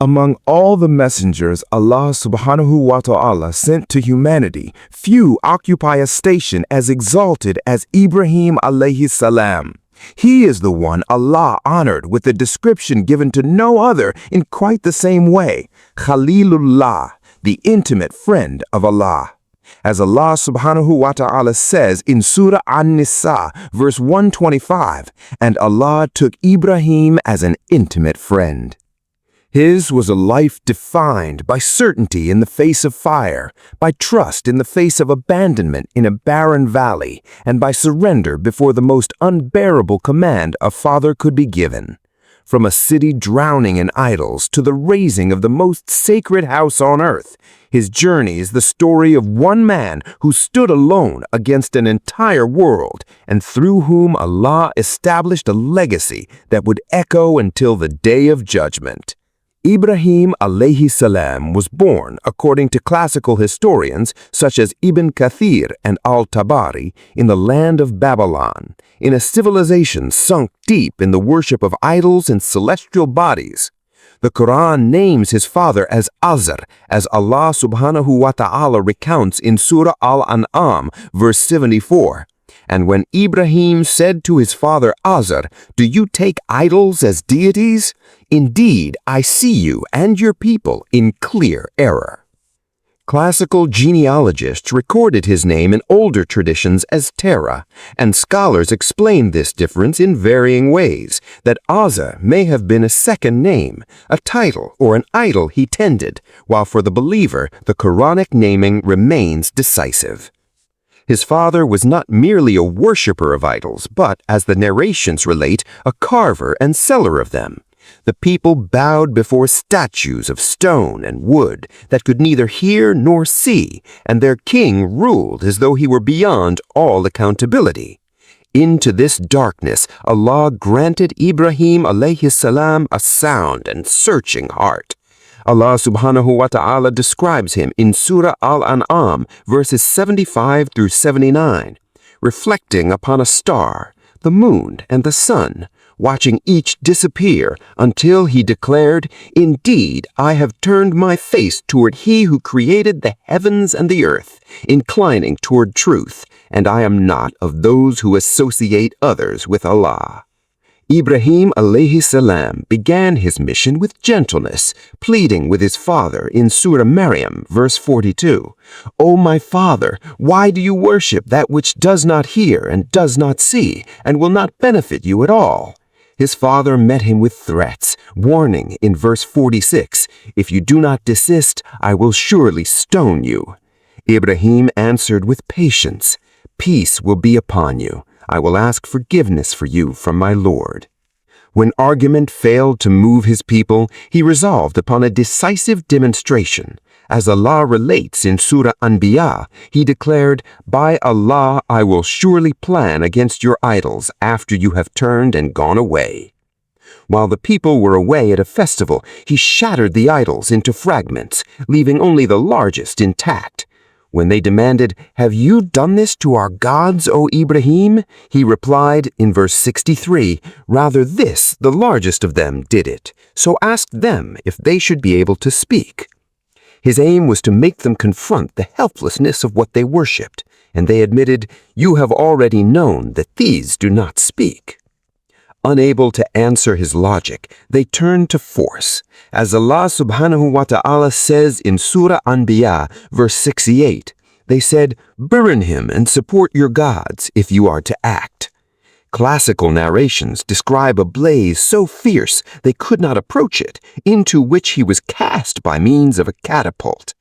Among all the messengers Allah subhanahu wa ta'ala sent to humanity, few occupy a station as exalted as Ibrahim alayhi salam. He is the one Allah honored with the description given to no other in quite the same way, Khalilullah, the intimate friend of Allah. As Allah subhanahu wa ta'ala says in Surah An-Nisa, verse 125, and Allah took Ibrahim as an intimate friend. His was a life defined by certainty in the face of fire, by trust in the face of abandonment in a barren valley, and by surrender before the most unbearable command a father could be given. From a city drowning in idols to the raising of the most sacred house on earth, his journey is the story of one man who stood alone against an entire world and through whom Allah established a legacy that would echo until the Day of Judgment. Ibrahim alayhi salam was born, according to classical historians such as Ibn Kathir and al-Tabari, in the land of Babylon, in a civilization sunk deep in the worship of idols and celestial bodies. The Quran names his father as Azar, as Allah subhanahu wa ta'ala recounts in Surah Al-An'am, verse 74. And when Ibrahim said to his father Azar, "Do you take idols as deities? Indeed, I see you and your people in clear error." Classical genealogists recorded his name in older traditions as Terah, and scholars explain this difference in varying ways, that Azar may have been a second name, a title or an idol he tended, while for the believer the Quranic naming remains decisive. His father was not merely a worshipper of idols, but, as the narrations relate, a carver and seller of them. The people bowed before statues of stone and wood that could neither hear nor see, and their king ruled as though he were beyond all accountability. Into this darkness, Allah granted Ibrahim alayhi salam a sound and searching heart. Allah subhanahu wa ta'ala describes him in Surah Al-An'am, verses 75 through 79, reflecting upon a star, the moon, and the sun, watching each disappear until he declared, "Indeed, I have turned my face toward he who created the heavens and the earth, inclining toward truth, and I am not of those who associate others with Allah." Ibrahim alayhi salam began his mission with gentleness, pleading with his father in Surah Maryam, verse 42, "O my father, why do you worship that which does not hear and does not see, and will not benefit you at all?" His father met him with threats, warning in verse 46, "If you do not desist, I will surely stone you." Ibrahim answered with patience, "Peace will be upon you. I will ask forgiveness for you from my Lord." When argument failed to move his people, he resolved upon a decisive demonstration. As Allah relates in Surah Anbiya, he declared, "By Allah, I will surely plan against your idols after you have turned and gone away." While the people were away at a festival, he shattered the idols into fragments, leaving only the largest intact. When they demanded, "Have you done this to our gods, O Ibrahim?" he replied in verse 63, "Rather this, the largest of them, did it. So ask them if they should be able to speak." His aim was to make them confront the helplessness of what they worshipped, and they admitted, "You have already known that these do not speak." Unable to answer his logic, they turned to force. As Allah subhanahu wa ta'ala says in Surah Anbiya, verse 68, they said, "Burn him and support your gods if you are to act." Classical narrations describe a blaze so fierce they could not approach it, into which he was cast by means of a catapult.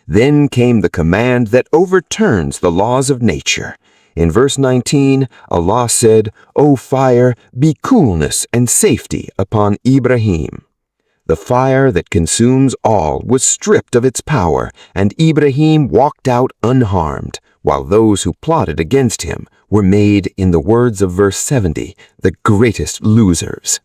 Then came the command that overturns the laws of nature. In verse 19, Allah said, "O fire, be coolness and safety upon Ibrahim." The fire that consumes all was stripped of its power, and Ibrahim walked out unharmed, while those who plotted against him were made, in the words of verse 70, the greatest losers.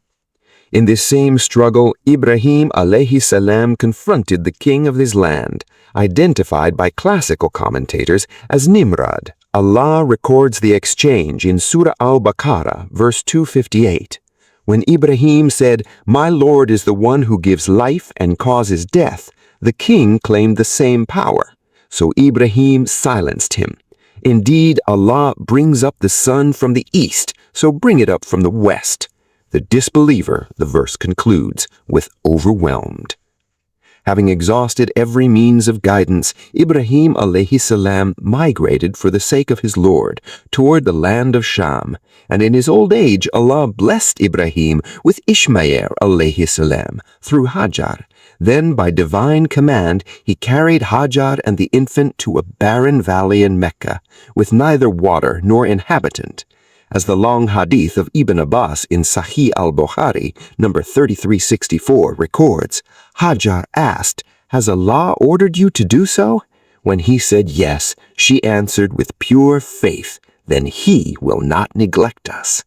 In this same struggle, Ibrahim alayhi salam confronted the king of his land, identified by classical commentators as Nimrod. Allah records the exchange in Surah Al-Baqarah, verse 258. When Ibrahim said, "My Lord is the one who gives life and causes death," the king claimed the same power. So Ibrahim silenced him. "Indeed, Allah brings up the sun from the east, so bring it up from the west." The disbeliever, the verse concludes, with overwhelmed. Having exhausted every means of guidance, Ibrahim alayhi salam migrated for the sake of his Lord toward the land of Sham, and in his old age Allah blessed Ibrahim with Ismail alayhi salam through Hajar. Then by divine command he carried Hajar and the infant to a barren valley in Mecca, with neither water nor inhabitant. As the long hadith of Ibn Abbas in Sahih al-Bukhari, number 3364, records, Hajar asked, "Has Allah ordered you to do so?" When he said yes, she answered with pure faith, "Then He will not neglect us."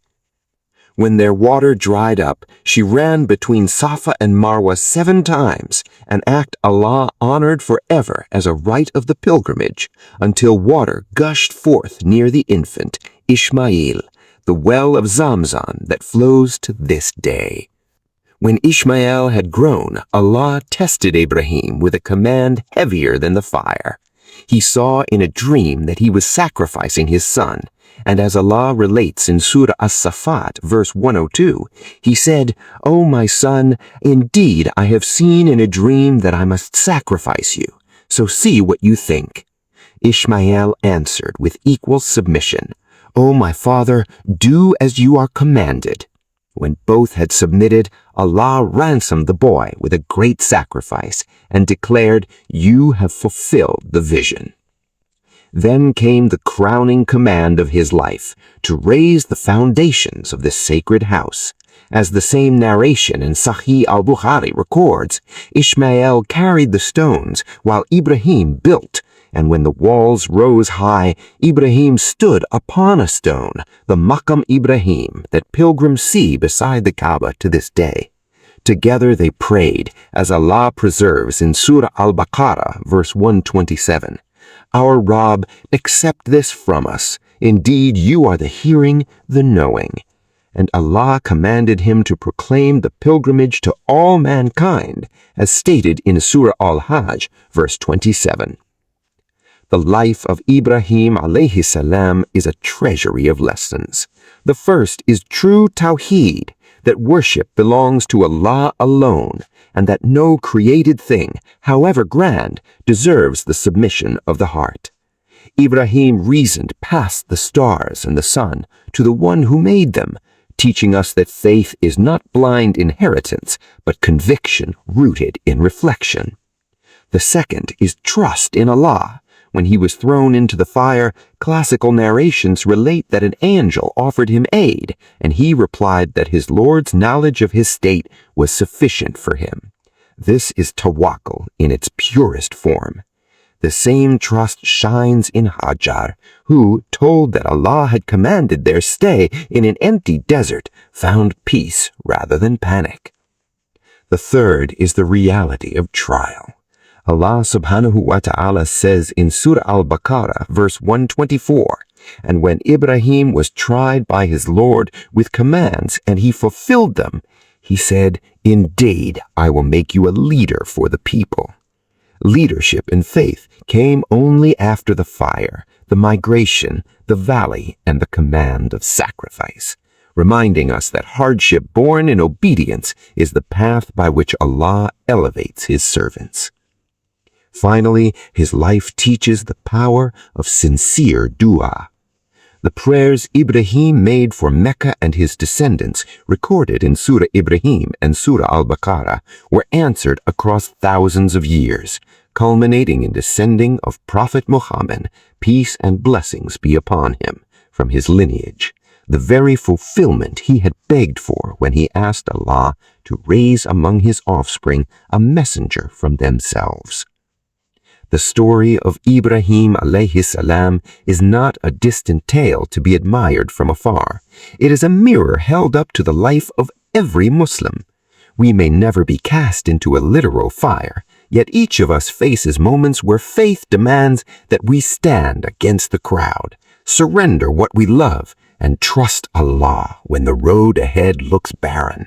When their water dried up, she ran between Safa and Marwa 7 times, an act Allah honored forever as a rite of the pilgrimage, until water gushed forth near the infant, Ismail, the well of Zamzam that flows to this day. When Ismail had grown, Allah tested Ibrahim with a command heavier than the fire. He saw in a dream that he was sacrificing his son, and as Allah relates in Surah As-Safat, verse 102, he said, "O my son, indeed I have seen in a dream that I must sacrifice you, so see what you think." Ismail answered with equal submission, "O my father, do as you are commanded." When both had submitted, Allah ransomed the boy with a great sacrifice and declared, "You have fulfilled the vision." Then came the crowning command of his life, to raise the foundations of this sacred house. As the same narration in Sahih al-Bukhari records, Ismail carried the stones while Ibrahim built, and when the walls rose high, Ibrahim stood upon a stone, the Maqam Ibrahim that pilgrims see beside the Kaaba to this day. Together they prayed, as Allah preserves in Surah Al-Baqarah, verse 127. "Our Rabb, accept this from us. Indeed, you are the hearing, the knowing." And Allah commanded him to proclaim the pilgrimage to all mankind, as stated in Surah Al-Hajj, verse 27. The life of Ibrahim alayhi salam is a treasury of lessons. The first is true tawheed, that worship belongs to Allah alone, and that no created thing, however grand, deserves the submission of the heart. Ibrahim reasoned past the stars and the sun to the one who made them, teaching us that faith is not blind inheritance, but conviction rooted in reflection. The second is trust in Allah. When he was thrown into the fire, classical narrations relate that an angel offered him aid, and he replied that his Lord's knowledge of his state was sufficient for him. This is tawakkul in its purest form. The same trust shines in Hajar, who, told that Allah had commanded their stay in an empty desert, found peace rather than panic. The third is the reality of trial. Allah subhanahu wa ta'ala says in Surah Al-Baqarah, verse 124, "And when Ibrahim was tried by his Lord with commands and he fulfilled them, he said, 'Indeed, I will make you a leader for the people.'" Leadership in faith came only after the fire, the migration, the valley, and the command of sacrifice, reminding us that hardship born in obedience is the path by which Allah elevates his servants. Finally, his life teaches the power of sincere dua. The prayers Ibrahim made for Mecca and his descendants, recorded in Surah Ibrahim and Surah Al-Baqarah, were answered across thousands of years, culminating in the sending of Prophet Muhammad, peace and blessings be upon him, from his lineage, the very fulfillment he had begged for when he asked Allah to raise among his offspring a messenger from themselves. The story of Ibrahim alayhi salam is not a distant tale to be admired from afar. It is a mirror held up to the life of every Muslim. We may never be cast into a literal fire, yet each of us faces moments where faith demands that we stand against the crowd, surrender what we love, and trust Allah when the road ahead looks barren.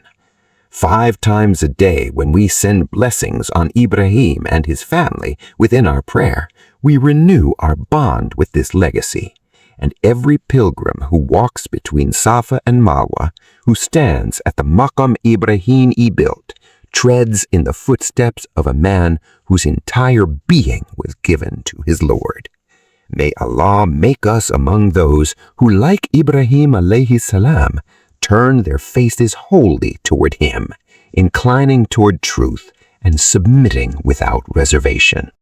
5 times a day when we send blessings on Ibrahim and his family within our prayer, we renew our bond with this legacy. And every pilgrim who walks between Safa and Marwa, who stands at the Maqam Ibrahim he built, treads in the footsteps of a man whose entire being was given to his Lord. May Allah make us among those who, like Ibrahim alayhi salam, turn their faces wholly toward him, inclining toward truth and submitting without reservation.